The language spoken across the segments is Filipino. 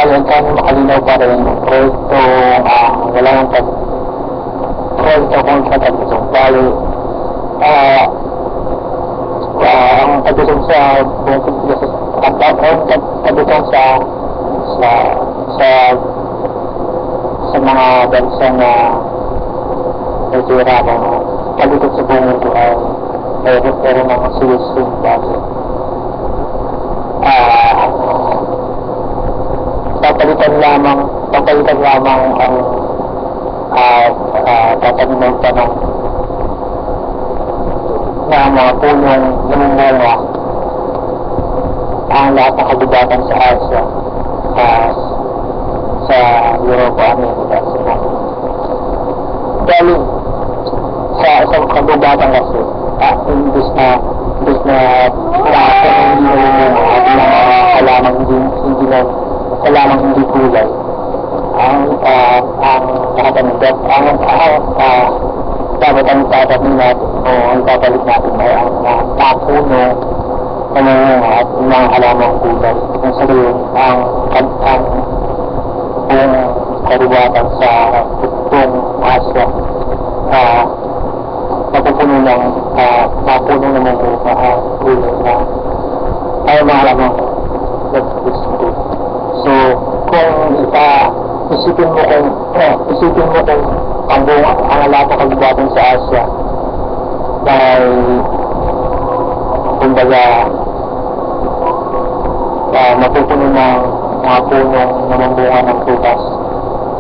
yung kami makalinaw pa rin proyekto, wala nang proyekto kung sa tagitong. Bali, ang tagitong sa tagitong sa mga bansa na nagtira ng tagitong sa buong mundo ay pero ng solusyon bali. Papalitan lamang ang tataniman pa ng mga punong namumunga ang lahat ng kagubatan sa Asia, sa Europa, Amerika, dahil sa kagubatan kasi imbis na lahat ng hindi namumunga at mga kalamang hindi kulay ang dapat ang tatanin natin o ang papalit natin ay ang tapuno na namunga at mga kalamang kulay kung sa gayon ang buong karibatan sa buong Asia mapupuno ng mapuno na namunga kulay na ay mga kalamang nagsisiguro. So, kung isipin mo kung ang lahat ng kagubatan sa Asia ay kumbaga mapupuno ng mga punong namunga ng prutas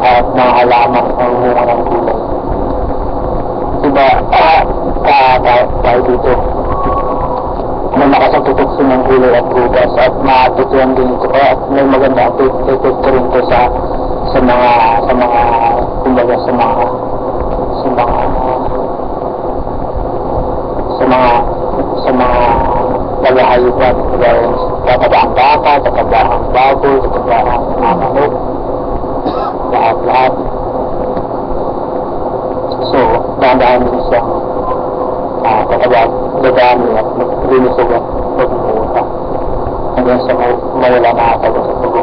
at mga halamang namunga ng gulay. Diba, tayo dito malakas ang tutukso ng gulay at prutas at matutuan din ito at may maganda ang epekto rin ito sa mga kumbaga sa mga tagahayupan dahil tatabaang baka, tatabaang baboy, tatabaang manok, lahat. So, dahan-dahan din siyang dadami at linisog at magmumuta hanggang sa mawala nakatago sa tubo.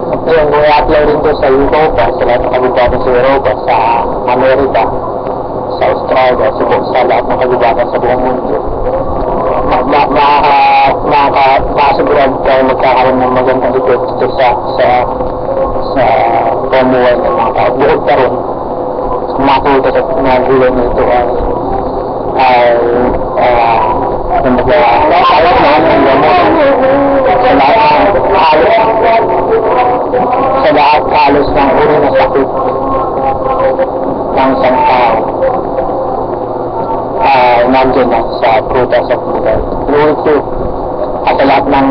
At yun, kung i-apply rin ito sa Europa, sa lahat ng kagubatan sa Europa, sa Amerika, sa Australia, sa lahat ng kagubatan sa buong mundo, makasigurado tayo magkakaroon ng magandang epekto sa pamuhay ng mga tao. Bukod pa rin, makita sa mga gulay nito ay sa lahat halos ng uri na sakit ng isang tao nandiyan na sa prutas at gulay. Ito at sa lahat ng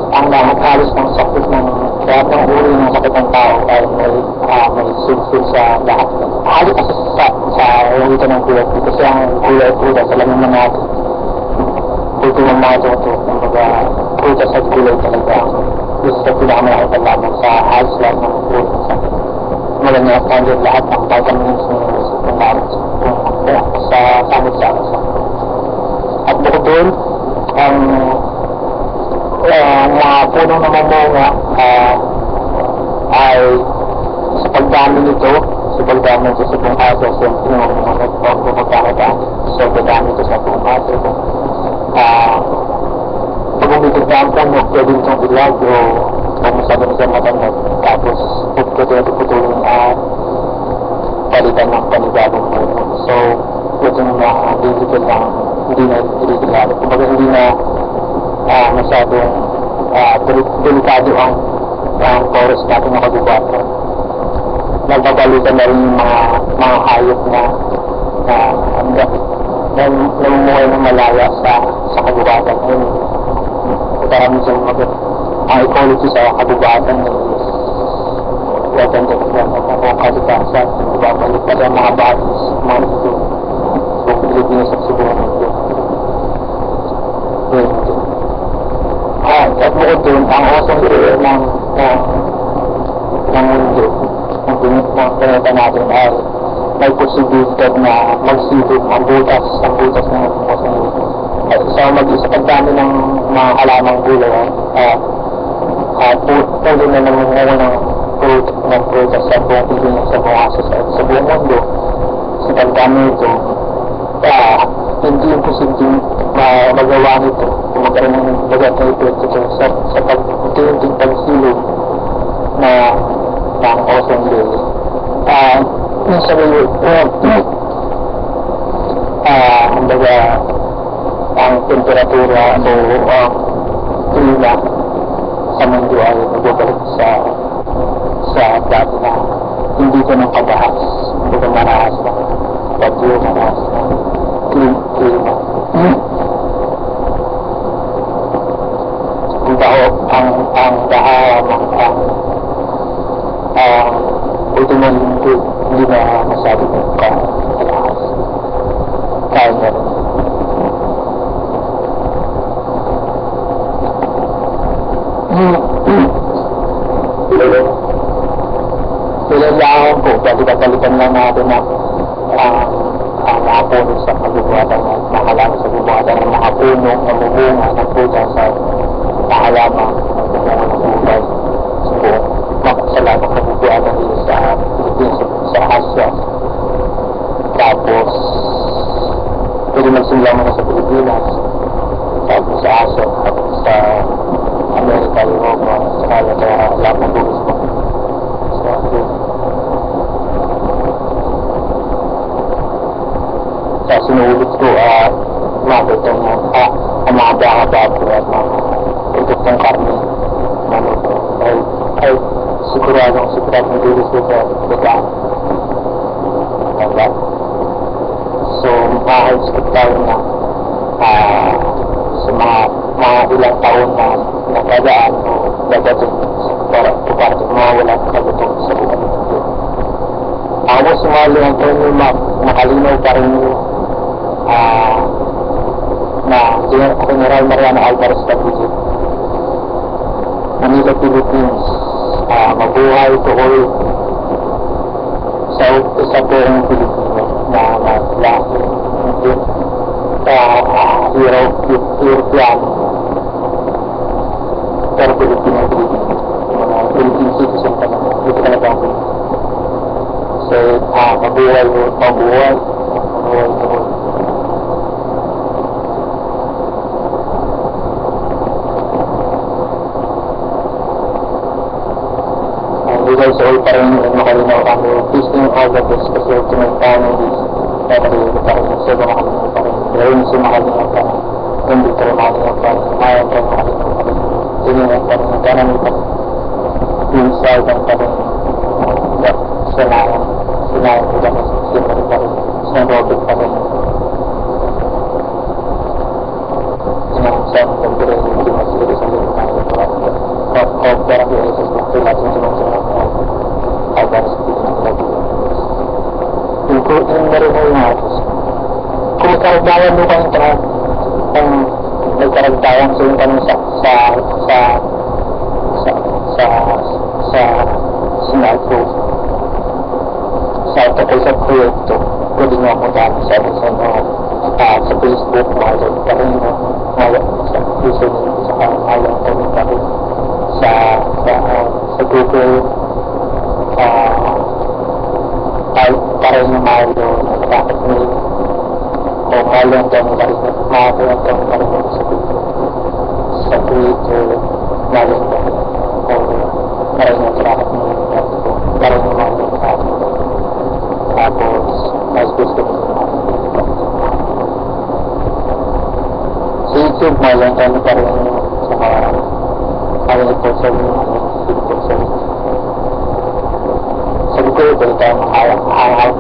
ang lahat halos ng sakit ng lahat ng uri ng sakit ng tao ay may sulfur sa lahat. Halos kasi sa ito ng gulay kasi ang gulay prutas alam naman natin tutulong natin ito kumbaga prutas at gulay talaga gusto sa pinakamalaki lamang sa halos lahat ng prutas maganda na standard lahat ng vitamins sa samot-samot at bukod doon ang mga punong namumunga ay sa pagdami nito sa buong Asia siyempre so pagdami ito sa buong Asia pag umitig na ang puno pwede itong ilag o kung masabi na siyang matanag tapos putulong palitan ng panibagong puno so ito na digital lang hindi na illegal kumbaga hindi na masyadong delikado ang forest natin na kagubatan. Nagbabalitan na rin yung mga hayop na namumuhay ng malaya sa kagubatan. Marami siyang ang ecology sa kagubatan is gaganda ng kalikasan. Nagbabalik pa sa mga batis, mga ito. So, Pilipinas at siguro nito. At bukod doon, ang osong ito ng mundo, ang pinita natin ay may posibilidad na magsibig ang butas ng osong ito. At sa mag-isa pagdami ng mga halamang gulay, patuloy na namunga ng prutas sa buong Pilipinas, sa buong Asia, sa buong mundo, sa pagdami ito, hindi yung posibleng magawa nito kung magkaroon ng bagat na ito sa pag-unting pagsilog ng ozone layer. Minsan kumbaga ang temperatura o klima sa mundo ay nagbabalik sa dati na hindi ko nang kabahas, hindi ko marahas na bagyo, marahas na klima. Kung baho ang dahamang ultimong linggo, hindi na masabi ko kalahas. Kaya na rin. Kailangan po, balikan lang natin na ang mga puno sa pagbubuhatan at nakalaman sa pagbubuhatan ng mga puno na mubunga ng puta sa nakalaman ng mubunga ng buhay sa buong makasalat ng pagbubuhatan dito sa Pilipinas, sa Asia. Tapos pwede magsimula muna sa Pilipinas, tapos sa Asia, tapos sa Amerika, Europa, sa Canada, lahat ng buwis mo. Sa sinuulit ko, makita mo ang mga baka-bago at mga utot ng karne ay siguradong dulis ko sa began. So, maka-expect tayo na sa mga ilang taon na nakadaan o dadating para mawala ang kabutong sa buwan. Ako sumali ang Tony Map, nakalinaw pa rin yung na General Mariano Alvarez W. Manila, Philippines, mabuhay tukoy sa isa buong Pilipino na laki European pero Pilipino Philippine citizen pa naman, hindi ka na ba so mabuhay tukoy. Guys, all pa rin makalinaw kami. Please think all of this kasi to my families. Kaya nalilito pa rin sa makalinaw pa rin. Pero yung makalinaw pa rin. Hindi pa rin makalinaw pa rin. Mayan pa rin makalinaw pa rin. Tingingan pa rin. Kanan pa rin. Inside pa rin. Sinayan ko dami. Sinayan pa rin. Sinarobit pa rin. Sinansan pa rin. Hindi masiri sa rin tayo. Pero ang isa sa mga sinunod Alvarez yung narin na kung karagdayan mo kayong nagkaragdayan sa yung tanong sa sinalpo sa tapos sa proyekto pwede nyo ako dami sa Facebook mga karin mo sa Facebook sa ayaw kami karin sa Google ay para yung malo bakit may o malo ang tanong ka rin malo ang tanong ka rin sa Twitter malo ang tanong o para yung bakit may para yung malo ang tanong tapos mas gusto mo sa YouTube malo ang tanong ka rin sa mga ano ito sa sabi ko ito tayo hangout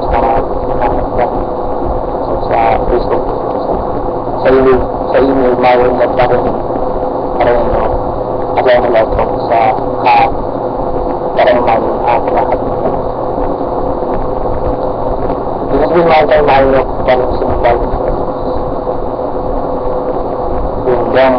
sa Facebook sa email mawin na parang agaw na lahat sa parang man lahat hindi naman tayo mahirap parang sinumpal yung gang